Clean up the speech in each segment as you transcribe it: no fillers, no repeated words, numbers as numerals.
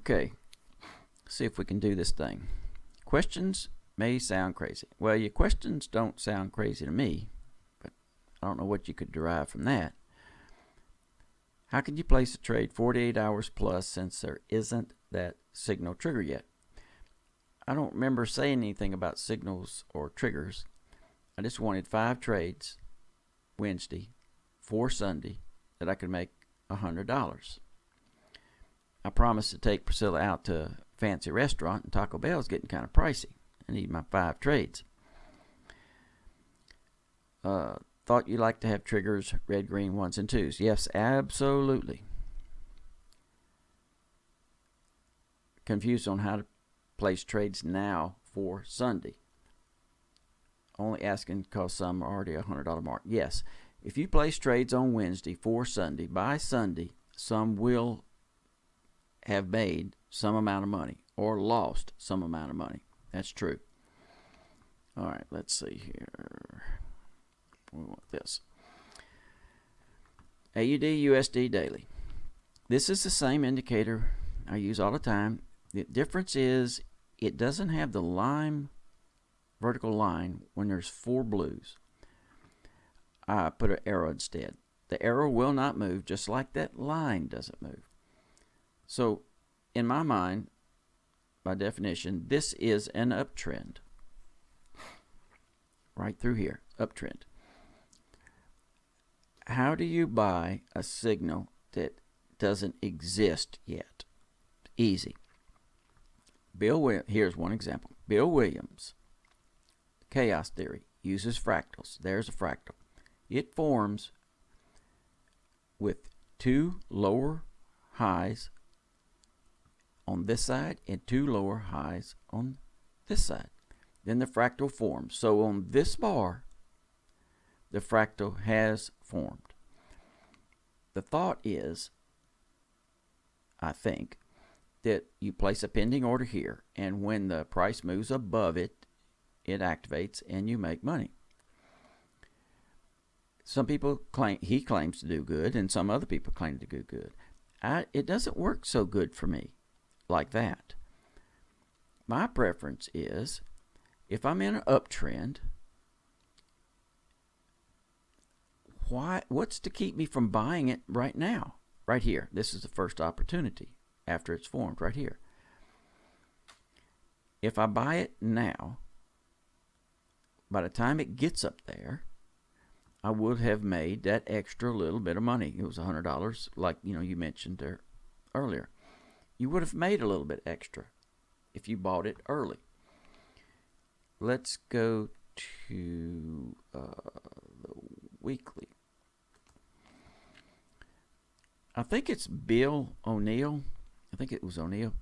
Okay, see if we can do this thing. Questions may sound crazy. Well, your questions don't sound crazy to me, but I don't know what you could derive from that. How can you place a trade 48 hours plus since there isn't that signal trigger yet? I don't remember saying anything about signals or triggers. I just wanted 5 trades Wednesday, 4 Sunday, that I could make $100. I promised to take Priscilla out to a fancy restaurant, and Taco Bell's getting kind of pricey. I need my 5 trades. Thought you like to have triggers, red, green, 1s, and 2s. Yes, absolutely. Confused on how to place trades now for Sunday. Only asking because some are already $100 mark. Yes, if you place trades on Wednesday for Sunday, by Sunday, some will have made some amount of money or lost some amount of money. That's true. All right, let's see here. We want this. AUD USD daily. This is the same indicator I use all the time. The difference is it doesn't have the line, vertical line when there's 4 blues. I put an arrow instead. The arrow will not move just like that line doesn't move. So in my mind, by definition, this is an uptrend. Right through here, uptrend. How do you buy a signal that doesn't exist yet? Easy. Here's one example. Bill Williams, chaos theory, uses fractals. There's a fractal. It forms with 2 lower highs on this side and 2 lower highs on this side. Then the fractal forms. So on this bar, the fractal has formed. The thought is, I think, that you place a pending order here, and when the price moves above it, it activates and you make money. Some people claim, he claims to do good, and some other people claim to do good. It doesn't work so good for me like that. My preference is, if I'm in an uptrend, what's to keep me from buying it right now? Right here. This is the first opportunity after it's formed, right here. If I buy it now, by the time it gets up there, I would have made that extra little bit of money. It was $100, like you mentioned there earlier. You would have made a little bit extra if you bought it early. Let's go to the weekly. I think it's Bill O'Neill. I think it was O'Neill.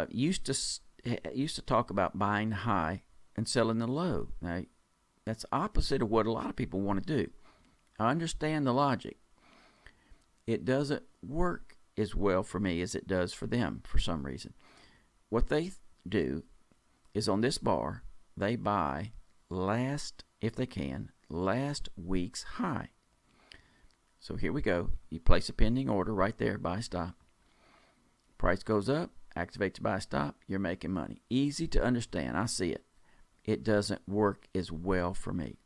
Used to talk about buying high and selling the low. Now, that's opposite of what a lot of people want to do. I understand the logic. It doesn't work as well for me as it does for them for some reason. What they do is on this bar, they buy if they can, last week's high. So here we go. You place a pending order right there, buy stop. Price goes up, activates buy stop, you're making money. Easy to understand. I see it. It doesn't work as well for me.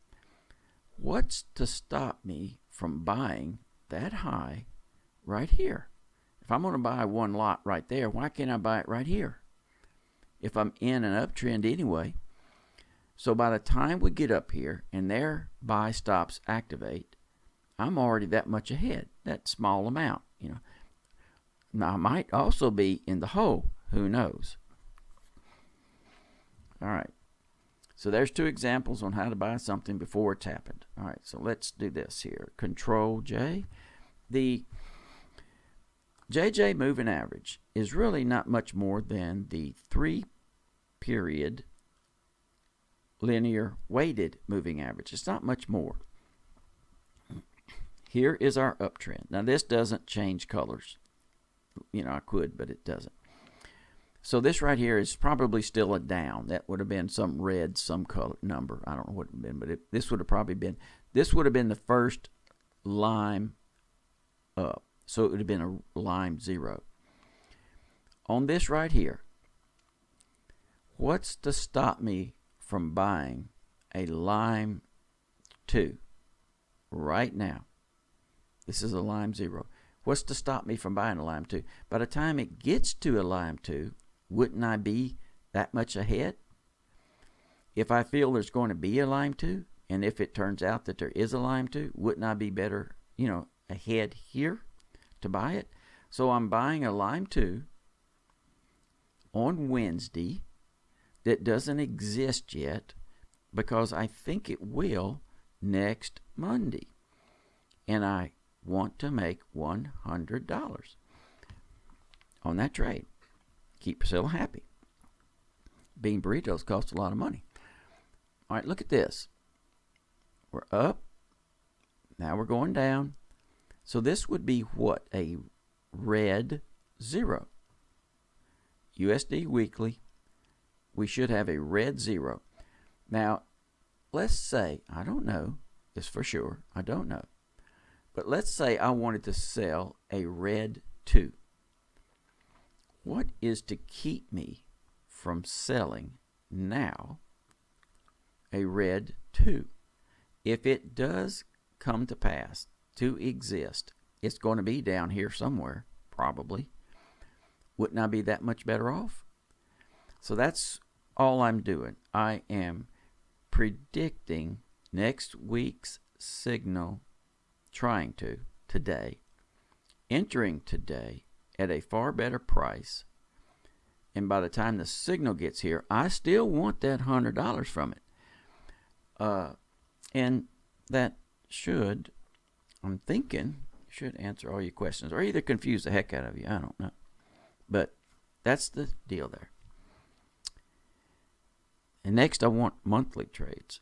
What's to stop me from buying that high right here? If I'm going to buy one lot right there, why can't I buy it right here? If I'm in an uptrend anyway. So by the time we get up here and their buy stops activate, I'm already that much ahead, that small amount, Now, I might also be in the hole. Who knows? All right. So there's 2 examples on how to buy something before it's happened. All right, so let's do this here. Control J. The JJ moving average is really not much more than the 3-period linear weighted moving average. It's not much more. Here is our uptrend. Now, this doesn't change colors. I could, but it doesn't. So this right here is probably still a down. That would have been some red, some color number. I don't know what it would have been, but this would have probably been, this would have been the first lime up. So it would have been a lime 0. on this right here, what's to stop me from buying a Lime 2 right now? This is a Lime 0. What's to stop me from buying a Lime 2? By the time it gets to a Lime 2, wouldn't I be that much ahead? If I feel there's going to be a Lime 2, and if it turns out that there is a Lime 2, wouldn't I be better, ahead here to buy it? So I'm buying a Lime 2 on Wednesday that doesn't exist yet because I think it will next Monday. And I want to make $100 on that trade. Keep Priscilla happy. Bean burritos cost a lot of money. All right, look at this. We're up. Now we're going down. So this would be what? A red 0. USD weekly. We should have a red 0. Now, let's say, I don't know this for sure. I don't know. But let's say I wanted to sell a red 2. What is to keep me from selling now a red 2? If it does come to pass to exist, it's going to be down here somewhere, probably. Wouldn't I be that much better off? So that's all I'm doing. I am predicting next week's signal, trying to, today, entering today at a far better price. And by the time the signal gets here, I still want that $100 from it. And that should, I'm thinking, should answer all your questions, or either confuse the heck out of you. I don't know. But that's the deal there. And next, I want monthly trades.